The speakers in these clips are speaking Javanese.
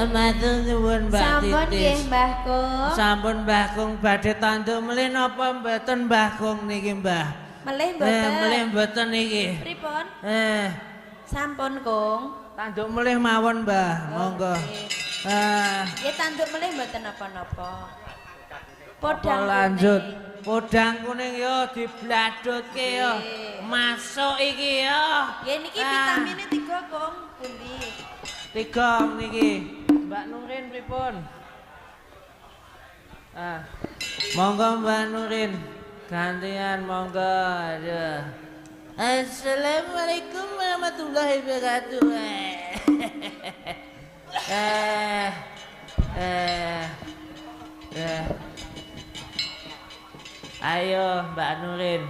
Matur nuwun Mbak Titis. Sampun nggih Mbah Kung. Sampun Mbah Kung badhe tanduk melih napa mboten Mbah Kung niki Mbah? Melih mboten. Melih mboten niki. Pripun? Sampun Kung. Tanduk melih mawon Mbah, monggo. Ya tanduk melih mboten napa-napa. Podang lanjut. Podang kuning yo dibladutke yo. Masuk iki yo. Ya niki vitamine 3 Kung. Pundi? 3 niki. Mbak Nurin pripun? Monggo Mbak Nurin. Gantian monggo. Aduh. Assalamualaikum warahmatullahi wabarakatuh. Ayo Mbak Nurin,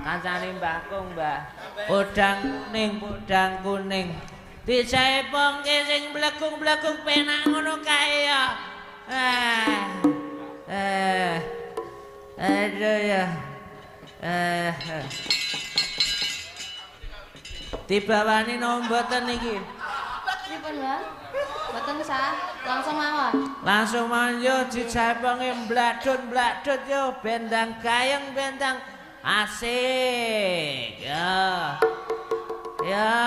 kancane Mbah Kung Mbah. Podang kuning. Dicaepongke sing blekung-blekung penak ngono kae ya. Aduh ya. Dibawani nomboten iki. Pripun, Mbah? Mboten sah, langsung mawon. Langsung mawon yo dicaepongke mbladut yo bendang gayeng bendang asik. Ya. Ya.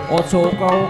Ojo kau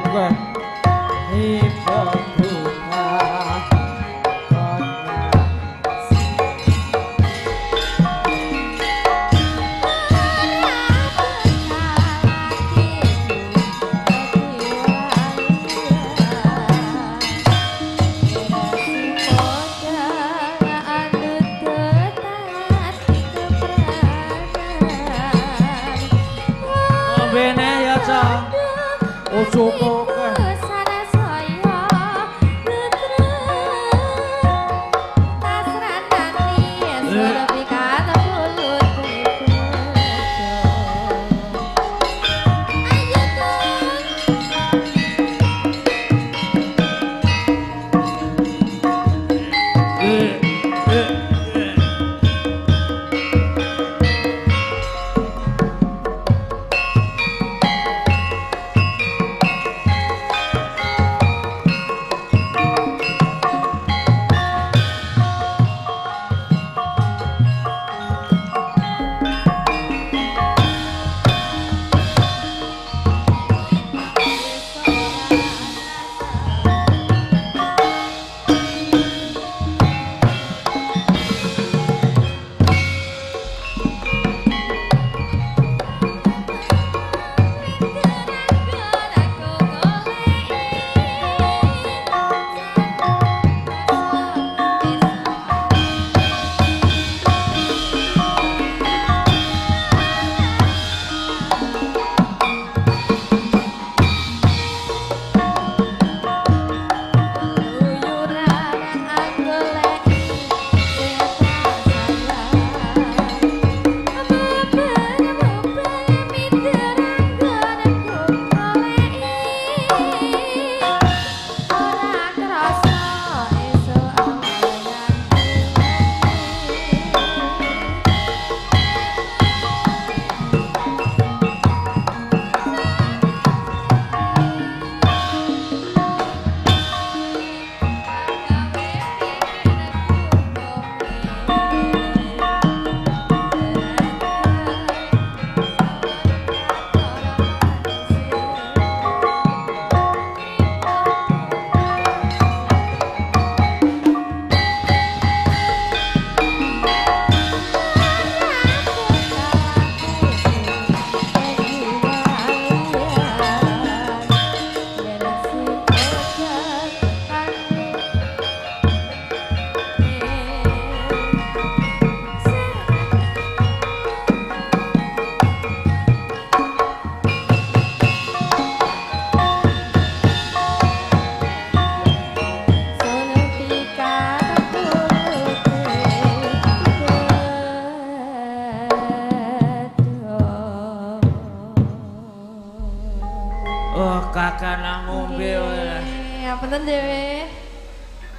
Ngapunten dhewe.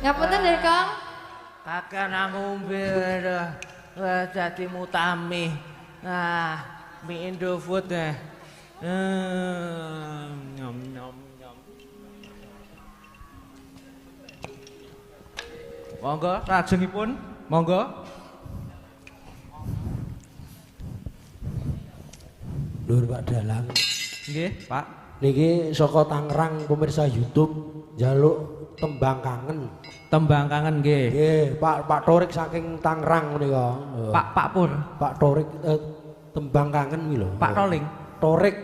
Ngapunten Dek Kong. Kakek nang ngombe dadi mutami. Mie Indofood nyom nyom nyom. Monggo lajengipun, monggo. Lur Pak Dalang. Nggih, Pak. Niki saka Tangerang pemirsa YouTube njaluk tembang kangen. Tembang kangen nggih. Nggih, Pak Torik saking Tangerang menika. Pak Pur. Pak Torik tembang kangen kuwi lho. Pak Roling. Torik.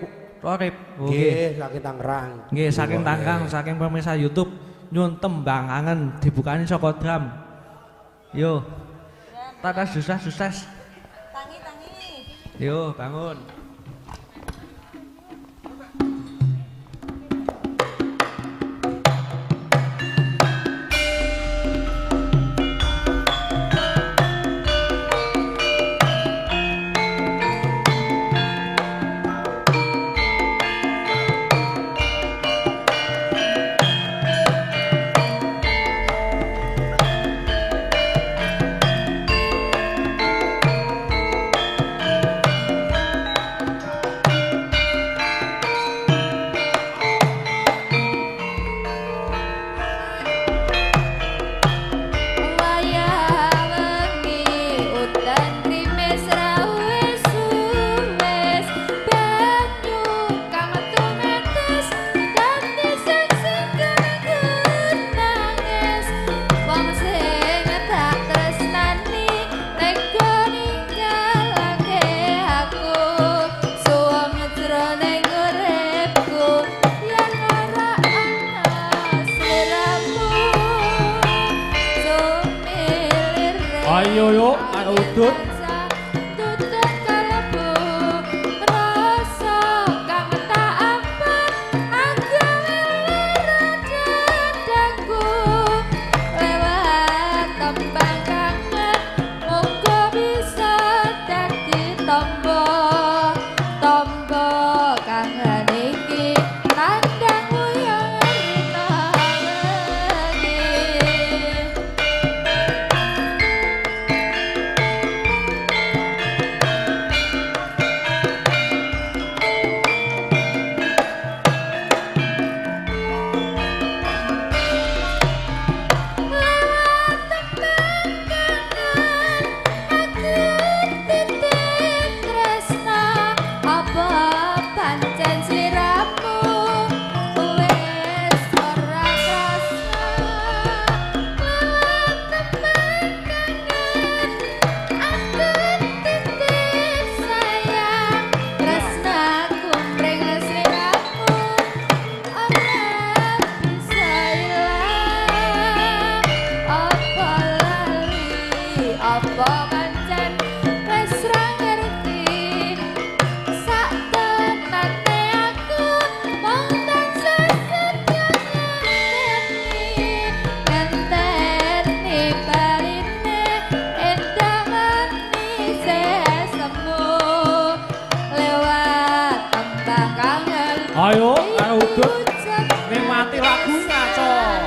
Nggih, saking Tangerang. Nggih, saking Tangerang, saking pemirsa YouTube nyun tembang kangen dibukani saka drum. Yo. Tata sukses. Tangi. Yo, bangun. Ayo yo, ayo udut. Ayo, ayo udut. Nikmati lagunya, Cok.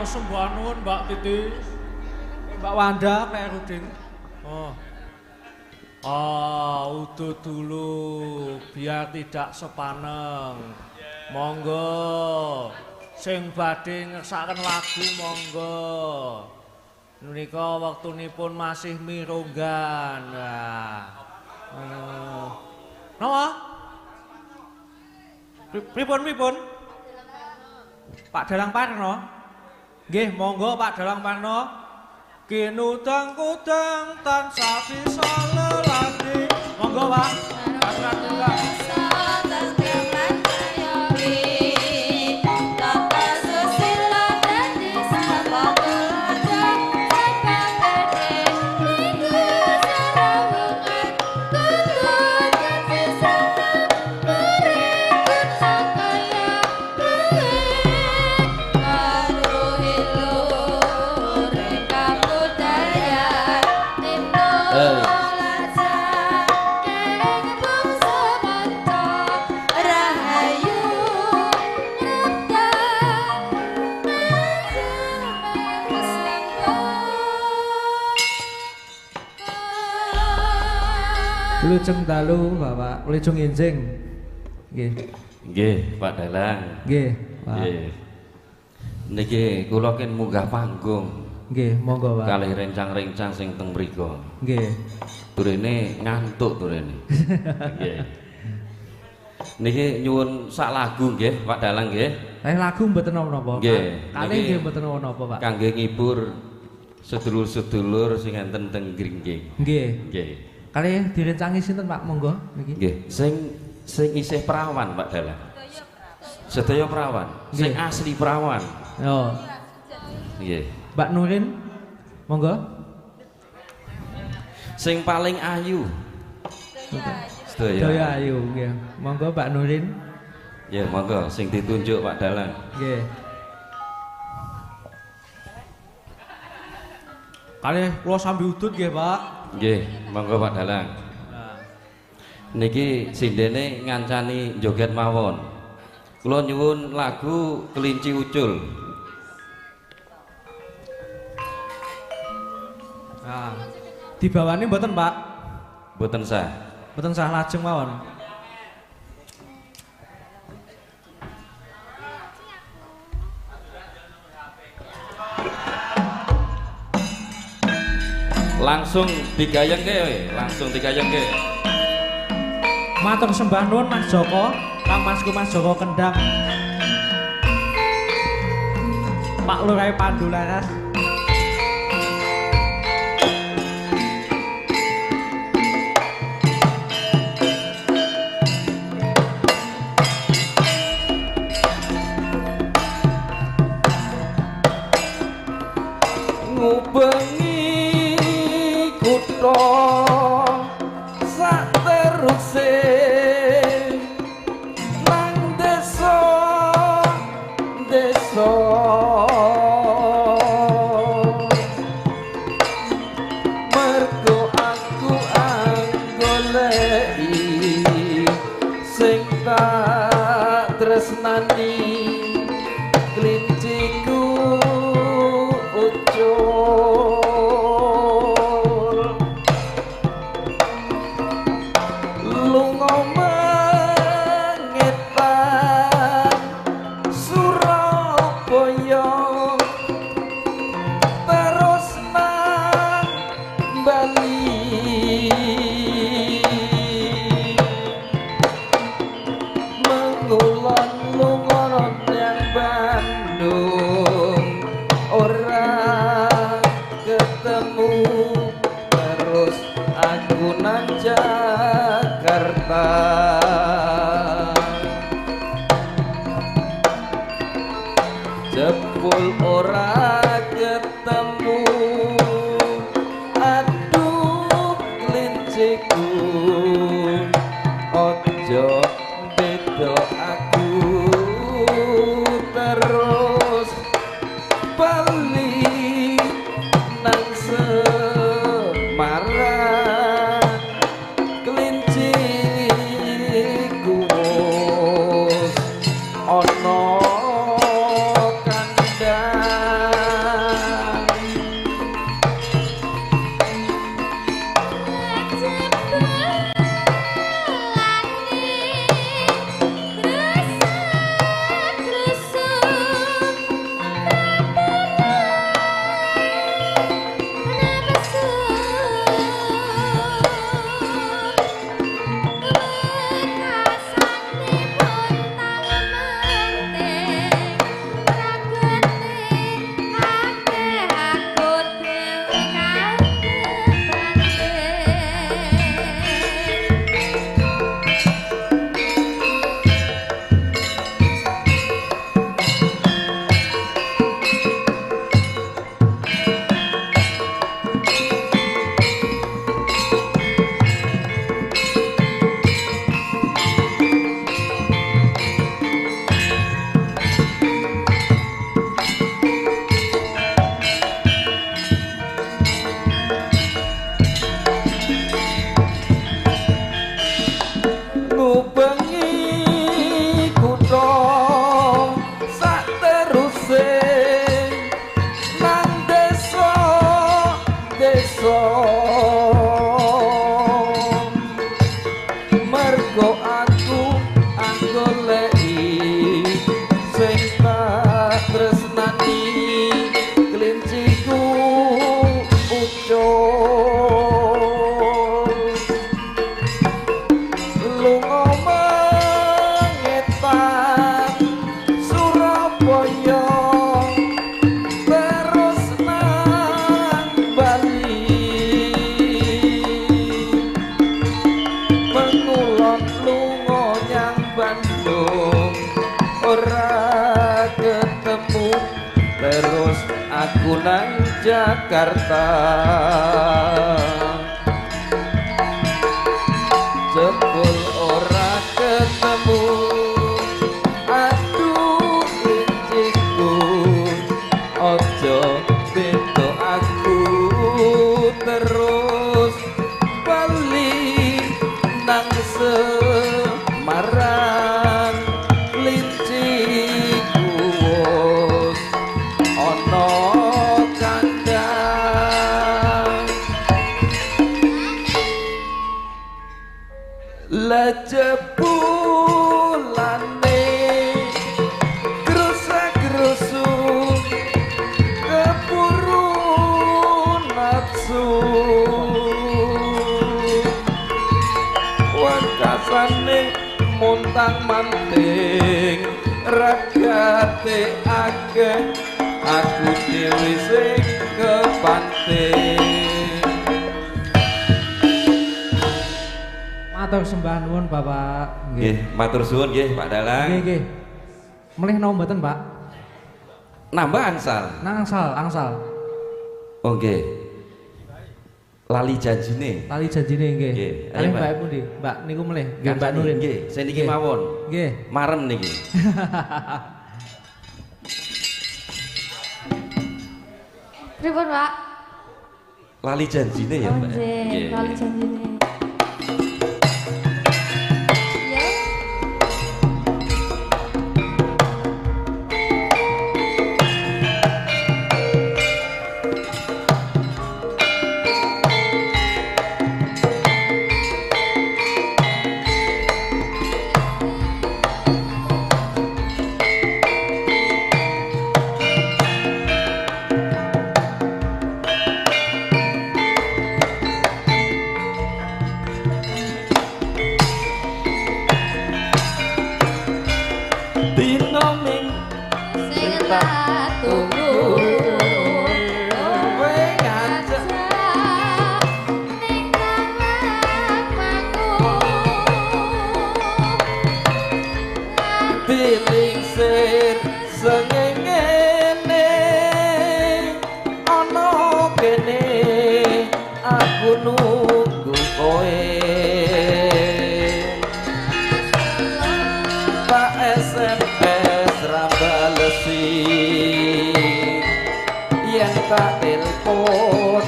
sembah nuwun Mbak Titi. Mbak Wanda kayak Rudin. Oh. Udut dulu biar tidak sepaneng. Monggo. Sing badhe ngersakaken lagu monggo. Menika waktunipun masih mirunggan. Napa? Pripun? Pak Dalang Parno. Nggih, monggo Pak Dalang Parno. Kinudang-kudang tansah bisa lelati. Monggo, Pak. Pasrah tunggal. Wilujeng dalu Bapak, wilujeng enjing. Nggih. Nggih, Pak Dalang. Nggih, Pak. Nggih. Niki kula ken munggah panggung. Nggih, monggo, Pak. Kalih rencang-rencang sing teng mriku. Nggih. Turene ngantuk turene. Nggih. Niki nyuwun sak lagu nggih, Pak Dalang nggih. Lagu mboten napa-napa. Nggih. Kalih nggih mboten napa-napa, Pak. Kangge ngibur sedulur-sedulur sing enten teng Gringging. Nggih. Nggih. Kalih direncangi sinten Pak, monggo niki. Nggih, sing isih perawan Pak Dalang. Sedaya perawan, sing asli perawan. Oh. Nggih. Mbak Nurin, monggo. Sing paling ayu. Sedaya ayu, nggih. Monggo Mbak Nurin. Ya, monggo sing ditunjuk Pak Dalang. Nggih. Kalih kula sambi udut nggih, Pak. Nggih, monggo Pak Dalang. Niki sindene ngancani joget mawon. Kula nyuwun lagu Kelinci Ucul. Nah, dibawani mboten, Pak? Mboten sah. Mboten sah lajeng mawon. Langsung digayengke, langsung digayengke. Matur sembah nuwun Mas Joko, Kang Masku Mas Joko Kendang. Pak Lurah Pandularas. Ngubengi kutha sak teruse nang desa mergo aku anggoleki sing tak tresnani klinciku lunga mengetan Surabaya terus nang Bali mengulon lunga nang Bandung ora ketemu terus aku nang Jakarta jebul ora ketemu aduh klinciku ojo beda aku terus bali nang Semarang klinciku wis ana kandhang kok aku goleki sing tak tresnani klinciku ucul lunga mengetan Surabaya terus nang Bali mengulon lunga nyang Bandung ora ketemu terus aku nang Jakarta jebul ora ketemu aduh klinciku ojo bento aku terus bali nang Semarang klinciku wis ana kandang lejebulane grusak-grusu keburu nafsu wekasane montang-manting ragate akeh aku dhewe sing kepanting Matur sembah nuwun Bapak. nggih matur suwun nggih Pak Dalang Nggih nggih. Melih napa mboten, Pak? nambah ansal Nang angsal. oh nggih lali janjine Tali janjine nggih. Nggih, ayo, Kalih Mbak. Mbak pundi? Mbak niku melih, nggih Mbak Kancane, Nurin. nggih saya niki Nggih. mawon Nggih. marem niki Pripun, Pak? lali janjine ya Oh, Mbak nggih, kali janjine. Ya. dino ming Sing tak tunggu. kowe ngajak Ning kamangku. piling sir sengengene ana kene aku nunggu kowe Pak SMS ra balesi yen tak telepon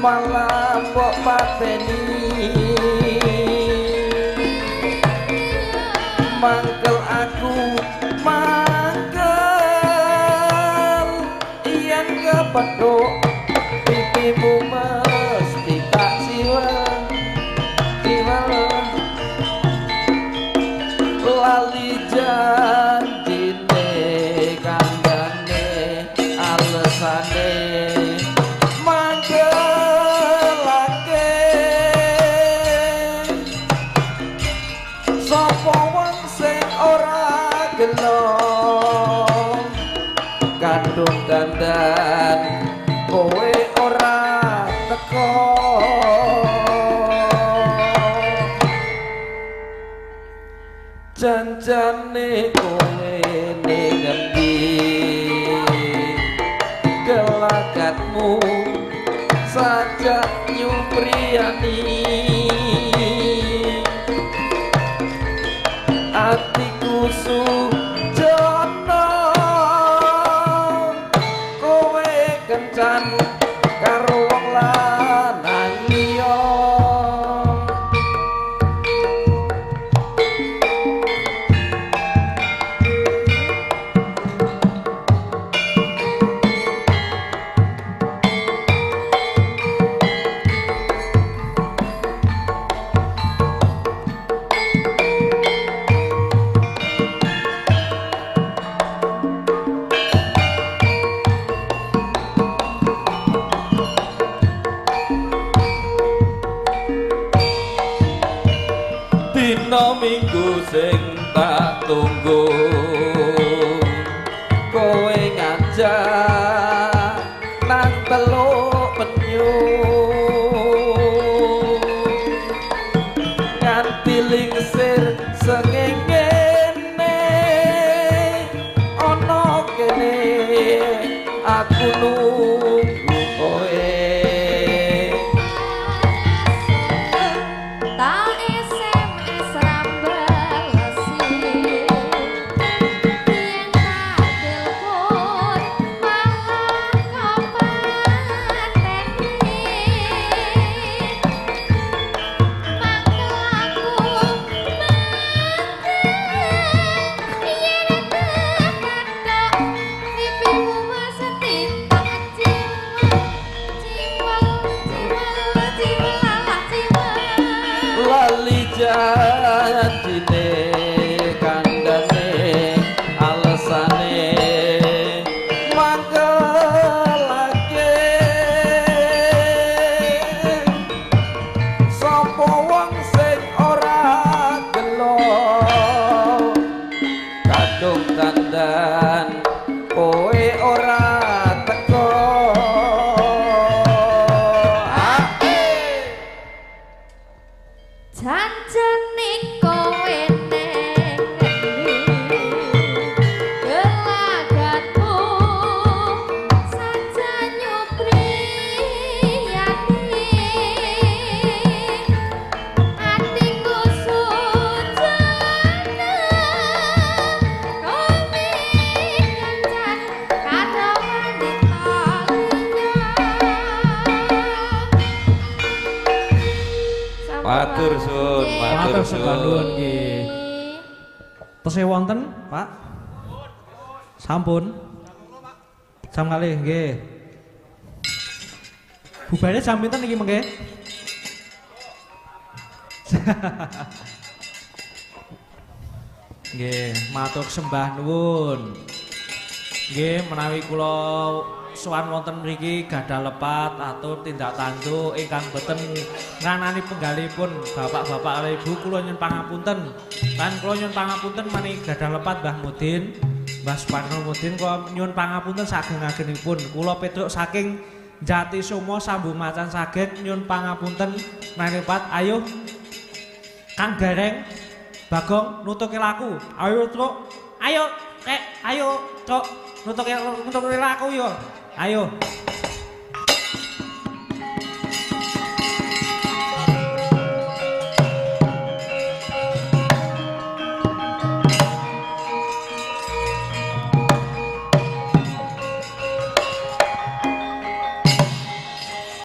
malah kok pateni mangkel aku mangkel yen kepethuk pipimu mesti tak siwel lali janjine kandhane alesane mangkelake sapa wong sing ora gelo kandung dandan kowe ora teko janjane kowe ning ngendi gelagatmu sajak nyupriyani atiku sujono kowe kencan karo wong lanang liya dina minggu sing tak tunggu kowe ngajak nang teluk penyu nganti lingsir sengengene ana kene aku nunggu kowe Tak SMS rambalesi yen tak telepon malah kepateni mangkel aku mati yen tekat pipimu mesti tak lali janjine kandhane alesane mangkelake sapa wong sing ora gelo kadung dandan kowe ora teko janjane kowe ning ngendi gelagatmu saja nyupriyani atiku sujana kowe kancan karo wanita liya. matur sun Matur nuwun nggih. Tesih wonten, Pak? Sampun. Jam kalih nggih. Bubare jam pinten iki mengke? Nggih, matur sembah nuwun. Nggih, menawi kula sowan wonten mriki gadah lepat atur tindak tanduk ingkang boten nganani penggalipun bapak-bapak lan ibu kula nyuwun pangapunten. Lan kula nyuwun pangapunten menawi gadah lepat Mbah Mudin, Mbah Suparno Mudin kula nyuwun pangapunten saking agengipun. Kula Petruk saking Jati Somo Sambu Macan saged nyuwun pangapunten menawi lepat. Ayo Kang Gareng Bagong nutuke laku. Ayo Truk. Ayo ayo Truk nutuke laku yo. Ayo.